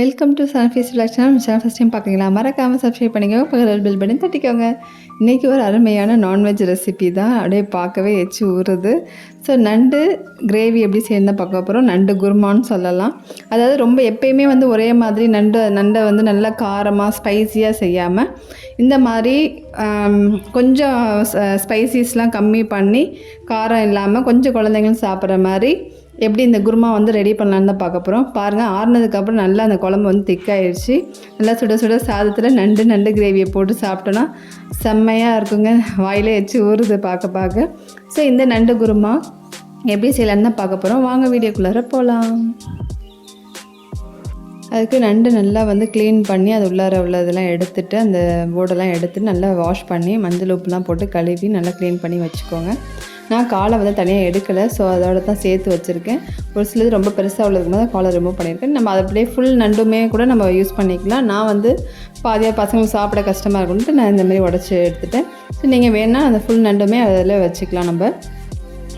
Welcome to Sunfeast channel. First time பார்க்குறீங்களா? மறக்காமல் subscribe பண்ணிக்கோங்க, பக்கத்தில் பில் பண்ணி தட்டிக்கோங்க. இன்றைக்கி ஒரு அருமையான நான்வெஜ் ரெசிபி தான். அப்படியே பார்க்கவே எச்சு ஊறுது. ஸோ நண்டு கிரேவி எப்படி செய்யணும் பார்க்க போகிறோம். நண்டு குருமான்னு சொல்லலாம். அதாவது ரொம்ப எப்பயுமே ஒரே மாதிரி நண்டை நல்லா காரமாக ஸ்பைஸியாக செய்யாமல் இந்த மாதிரி கொஞ்சம் ஸ்பைசிஸ்லாம் கம்மி பண்ணி காரம் இல்லாமல் கொஞ்சம் குழந்தைங்களும் சாப்பிட்ற மாதிரி எப்படி இந்த குருமா ரெடி பண்ணலான்னு தான் பார்க்க போகிறோம். பாருங்கள், ஆறுனதுக்கப்புறம் நல்லா அந்த குழம்பு திக்காயிடுச்சு. நல்லா சுட சுட சாதத்தில் நண்டு கிரேவியை போட்டு சாப்பிட்டோன்னா செம்மையாக இருக்குங்க. வாயிலே வச்சு ஊறுது பார்க்க. ஸோ இந்த நண்டு குருமா எப்படி செய்யலான்னு தான் பார்க்க போகிறோம். வாங்க வீடியோக்குள்ளார போகலாம். அதுக்கு நண்டு நல்லா க்ளீன் பண்ணி அது உள்ளதெல்லாம் எடுத்துகிட்டு அந்த போர்டெல்லாம் எடுத்துட்டு நல்லா வாஷ் பண்ணி மஞ்சள் உப்புலாம் போட்டு கழுவி நல்லா க்ளீன் பண்ணி வச்சுக்கோங்க. நான் காலை தனியாக எடுக்கலை, ஸோ அதோட தான் சேர்த்து வச்சுருக்கேன். ஒரு சிலது ரொம்ப பெருசாக உள்ளதுக்கு தான் காலை ரிமூவ் பண்ணியிருக்கேன். நம்ம அதை அப்படியே ஃபுல் நண்டுமே கூட நம்ம யூஸ் பண்ணிக்கலாம். நான் பாதியாக பசங்களுக்கு சாப்பிட கஷ்டமாக இருக்குன்ட்டு நான் இந்தமாரி உடச்சி எடுத்துட்டேன். ஸோ நீங்கள் வேணால் அந்த ஃபுல் நண்டுமே அதில் வச்சுக்கலாம். நம்ம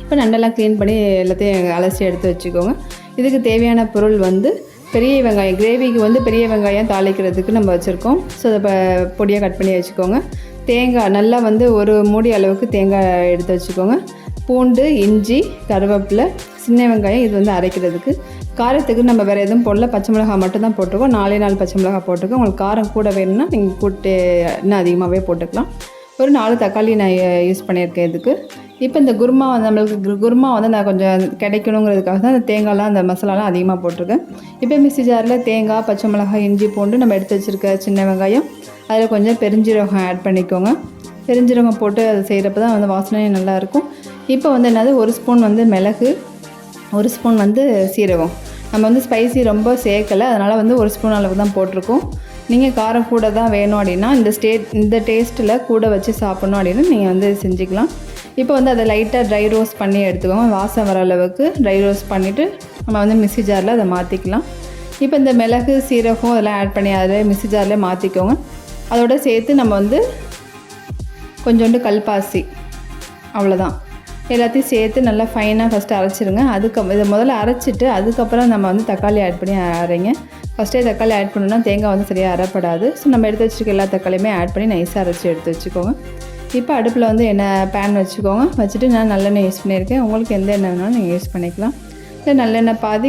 இப்போ நண்டெல்லாம் க்ளீன் பண்ணி எல்லாத்தையும் அலசி எடுத்து வச்சுக்கோங்க. இதுக்கு தேவையான பொருள் பெரிய வெங்காயம், கிரேவிக்கு பெரிய வெங்காயம் தாளிக்கிறதுக்கு நம்ம வச்சுருக்கோம். ஸோ அதை பொடியாக கட் பண்ணி வச்சுக்கோங்க. தேங்காய் நல்லா ஒரு மூடி அளவுக்கு தேங்காய் எடுத்து வச்சுக்கோங்க. பூண்டு, இஞ்சி, கருவேப்பிலை, சின்ன வெங்காயம் இது அரைக்கிறதுக்கு. காரத்துக்கு நம்ம வேறு எதுவும் போடல, பச்சை மிளகாய் மட்டும் தான் போட்டிருக்கோம். 4 பச்சை மிளகாய் போட்டிருக்கோம். உங்களுக்கு காரம் கூட வேணும்னா நீங்கள் கூட்டு இன்னும் அதிகமாகவே போட்டுக்கலாம். ஒரு 4 தக்காளி நான் யூஸ் பண்ணியிருக்கேன் இதுக்கு. இப்போ இந்த குருமா நம்மளுக்கு குருமா நான் கொஞ்சம் கிடைக்கணுங்கிறதுக்காக தான் அந்த தேங்காய்லாம் அந்த மசாலாலாம் அதிகமாக போட்டிருக்கேன். இப்போ மிக்ஸி ஜாரில் தேங்காய், பச்சை மிளகாய், இஞ்சி, பூண்டு நம்ம எடுத்து வச்சுருக்க சின்ன வெங்காயம், அதில் கொஞ்சம் பெருஞ்சீரகம் ஆட் பண்ணிக்கோங்க. பெருஞ்சீரகம் போட்டு அது செய்கிறப்ப தான் வாசனையும் நல்லாயிருக்கும். இப்போ என்னது, 1 ஸ்பூன் மிளகு, 1 ஸ்பூன் சீரகம். நம்ம ஸ்பைசி ரொம்ப சேர்க்கலை, அதனால் 1 ஸ்பூன் அளவு தான் போட்டிருக்கோம். நீங்கள் காரம் கூட தான் வேணும் அப்படின்னா இந்த டேஸ்ட்டில் கூட வச்சு சாப்பிட்ணும் அப்படின்னா நீங்கள் செஞ்சுக்கலாம். இப்போ அதை லைட்டாக ட்ரை ரோஸ்ட் பண்ணி எடுத்துக்கோங்க. வாசம் வர அளவுக்கு ட்ரை ரோஸ்ட் பண்ணிவிட்டு நம்ம மிக்ஸி ஜாரில் அதை மாற்றிக்கலாம். இப்போ இந்த மிளகு, சீரகம் அதெல்லாம் ஆட் பண்ணி அதில் மிக்ஸி ஜாரில் மாற்றிக்கோங்க. அதோடு சேர்த்து நம்ம கொஞ்சோண்டு கல்பாசி, அவ்வளோதான். எல்லாத்தையும் சேர்த்து நல்லா ஃபைனாக ஃபஸ்ட்டு அரைச்சிருங்க. இதை முதல்ல அரைச்சிட்டு அதுக்கப்புறம் நம்ம தக்காளி ஆட் பண்ணி அரைங்க. ஃபஸ்ட்டே தக்காளி ஆட் பண்ணணுன்னா தேங்காய் சரியாக அரைப்படாது. ஸோ நம்ம எடுத்து வச்சுருக்க எல்லா தக்காளியுமே ஆட் பண்ணி நைஸாக அரைச்சி எடுத்து வச்சுக்கோங்க. இப்போ அடுப்பில் எண்ணெய் பேன் வச்சுக்கோங்க. வச்சுட்டு நான் நல்லெண்ணெய் யூஸ் பண்ணியிருக்கேன். உங்களுக்கு எந்த எண்ணெய் வேணாலும் நீங்கள் யூஸ் பண்ணிக்கலாம். இல்லை நல்லெண்ணெய் பாதி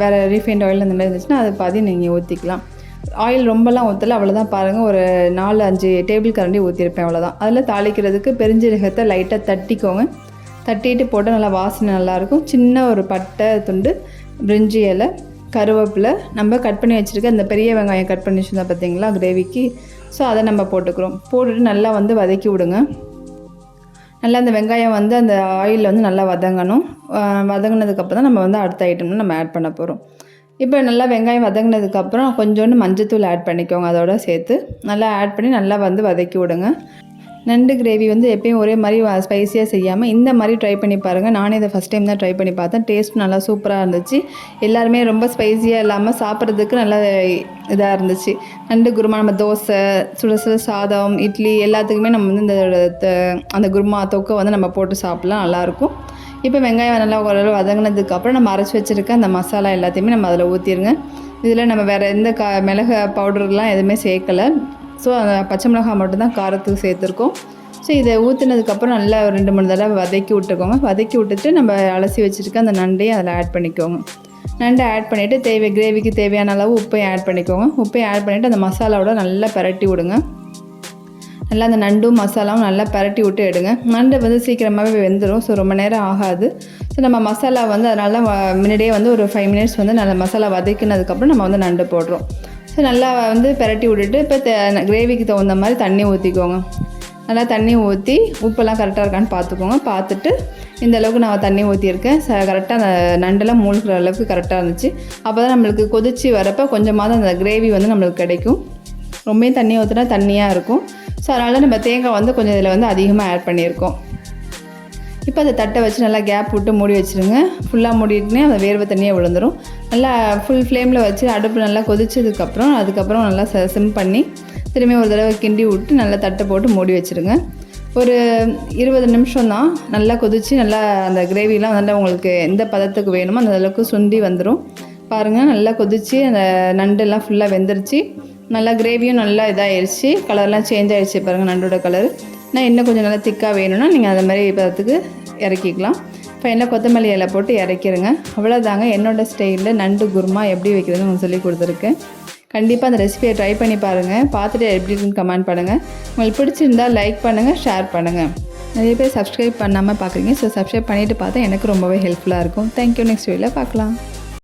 வேறு ரீஃபைண்ட் ஆயில் அந்த மாதிரி இருந்துச்சுன்னா அது பாதி நீங்கள் ஊற்றிக்கலாம். ஆயில் ரொம்பலாம் ஊற்றலை, அவ்வளோதான். பாருங்கள், ஒரு 4-5 டேபிள் கரண்டி ஊற்றிருப்பேன், அவ்வளோதான். அதில் தாளிக்கிறதுக்கு பெருஞ்சீரகத்தை லைட்டாக தட்டிக்கோங்க. தட்டிட்டு போட்டால் நல்லா வாசனை நல்லாயிருக்கும். சின்ன ஒரு பட்டை துண்டு, பிரிஞ்சி இலை, கருவேப்பிலை, நம்ம கட் பண்ணி வச்சுருக்க அந்த பெரிய வெங்காயம் கட் பண்ணி வச்சுருந்தா பார்த்தீங்களா கிரேவிக்கு. ஸோ அதை நம்ம போட்டுக்கிறோம். போட்டுட்டு நல்லா வதக்கி விடுங்க. நல்லா அந்த வெங்காயம் அந்த ஆயிலில் நல்லா வதங்கணும். வதங்கினதுக்கப்புறம் தான் நம்ம அடுத்த ஐட்டம்னு நம்ம ஆட் பண்ண போகிறோம். இப்போ நல்லா வெங்காயம் வதங்கினதுக்கப்புறம் கொஞ்சோண்டு மஞ்சத்தூள் ஆட் பண்ணிக்கோங்க. அதோட சேர்த்து நல்லா ஆட் பண்ணி நல்லா வதக்கி விடுங்க. நண்டு கிரேவி எப்பயும் ஒரே மாதிரி ஸ்பைஸியாக செய்யாமல் இந்த மாதிரி ட்ரை பண்ணி பாருங்கள். நானே இதை ஃபஸ்ட் டைம் தான் ட்ரை பண்ணி பார்த்தேன். டேஸ்ட் நல்லா சூப்பராக இருந்துச்சு. எல்லாருமே ரொம்ப ஸ்பைஸியாக இல்லாமல் சாப்பிட்றதுக்கு நல்லா இதாக இருந்துச்சு. நண்டு குருமா நம்ம தோசை, சுட சுட சாதம், இட்லி எல்லாத்துக்குமே நம்ம இந்த அந்த குருமா தொக்கை நம்ம போட்டு சாப்பிட்லாம், நல்லாயிருக்கும். இப்போ வெங்காயம் நல்லா ஓரளவு வதங்கினதுக்கப்புறம் நம்ம அரைச்சி வச்சுருக்க அந்த மசாலா எல்லாத்தையுமே நம்ம அதில் ஊற்றிடுங்க. இதில் நம்ம வேறு எந்த மிளகு பவுடர்லாம் எதுவுமே சேர்க்கலை. ஸோ பச்சை மிளகாய் மட்டும்தான் காரத்துக்கு சேர்த்துருக்கோம். ஸோ இதை ஊற்றினதுக்கப்புறம் நல்லா ஒரு 2-3 தடவை வதக்கி விட்டுக்கோங்க. வதக்கி விட்டுட்டு நம்ம அலசி வச்சுருக்க அந்த நண்டையும் அதில் ஆட் பண்ணிக்கோங்க. நண்டை ஆட் பண்ணிவிட்டு கிரேவிக்கு தேவையான அளவு உப்பையும் ஆட் பண்ணிக்கோங்க. உப்பையும் ஆட் பண்ணிவிட்டு அந்த மசாலாவோட நல்லா பரட்டி விடுங்க. நல்லா அந்த நண்டும் மசாலாவும் நல்லா பரட்டி விட்டு எடுங்க. நண்டு சீக்கிரமாகவே வெந்துடும். ஸோ ரொம்ப நேரம் ஆகாது. ஸோ நம்ம மசாலா அதனால் முன்னாடியே ஒரு 5 மினிட்ஸ் நல்லா மசாலா வதக்கினதுக்கப்புறம் நம்ம நண்டு போடுறோம். ஸோ நல்லா பரட்டி விட்டுட்டு இப்போ கிரேவிக்கு தகுந்த மாதிரி தண்ணி ஊற்றிக்கோங்க. நல்லா தண்ணி ஊற்றி உப்பெல்லாம் கரெக்டாக இருக்கான்னு பார்த்துக்கோங்க. பார்த்துட்டு இந்த அளவுக்கு நான் தண்ணி ஊற்றியிருக்கேன். கரெக்டாக அந்த நண்டெல்லாம் மூழ்கிற அளவுக்கு கரெக்டாக இருந்துச்சு. அப்போ தான் நம்மளுக்கு கொதித்து வரப்போ கொஞ்சமாவது அந்த கிரேவி நம்மளுக்கு கிடைக்கும். ரொம்ப தண்ணி ஊற்றினா தண்ணியாக இருக்கும். ஸோ அதனால் நம்ம தேங்காய் கொஞ்சம் இதில் அதிகமாக ஆட் பண்ணியிருக்கோம். இப்போ அதை தட்டை வச்சு நல்லா கேப் விட்டு மூடி வச்சுருங்க. ஃபுல்லாக மூடிட்டுனே அந்த வேர்வை தண்ணியாக விழுந்துடும். நல்லா ஃபுல் ஃப்ளேமில் வச்சு அடுப்பு நல்லா கொதிச்சதுக்கப்புறம் அதுக்கப்புறம் நல்லா சிம் பண்ணி திரும்பி ஒரு தடவை கிண்டி விட்டு நல்லா தட்டை போட்டு மூடி வச்சுருங்க. ஒரு 20 நிமிஷம் தான். நல்லா கொதித்து நல்லா அந்த கிரேவிலாம் நல்லா உங்களுக்கு எந்த பதத்துக்கு வேணுமோ அந்த அளவுக்கு சுண்டி வந்துடும். பாருங்கள் நல்லா கொதித்து அந்த நண்டெல்லாம் ஃபுல்லாக வெந்துருச்சு. நல்லா கிரேவியும் நல்லா இதாகிடுச்சு, கலர்லாம் சேஞ்ச் ஆகிடுச்சு பாருங்கள் நண்டோட கலர். நான் இன்னும் கொஞ்சம் நல்லா திக்காக வேணும்னா நீங்கள் அதை மாதிரி பதத்துக்கு இறக்கிக்கலாம். இப்போ என்ன கொத்தமல்லி இலை போட்டு இறக்கிடுங்க. அவ்வளோதாங்க என்னோடய ஸ்டைலில் நண்டு குருமா எப்படி வைக்கிறதுன்னு உங்களுக்கு சொல்லி கொடுத்துருக்கேன். கண்டிப்பாக அந்த ரெசிபியை ட்ரை பண்ணி பாருங்கள். பார்த்துட்டு எப்படி இருக்குன்னு கமெண்ட் பண்ணுங்கள். உங்களுக்கு பிடிச்சிருந்தால் லைக் பண்ணுங்கள், ஷேர் பண்ணுங்கள். நிறைய பேர் சப்ஸ்கிரைப் பண்ணாமல் பார்க்குறீங்க. ஸோ சப்ஸ்கிரைப் பண்ணிவிட்டு பார்த்தா எனக்கு ரொம்பவே ஹெல்ப்ஃபுல்லாக இருக்கும். தேங்க்யூ. நெக்ஸ்ட் வீடியோவில் பார்க்கலாம்.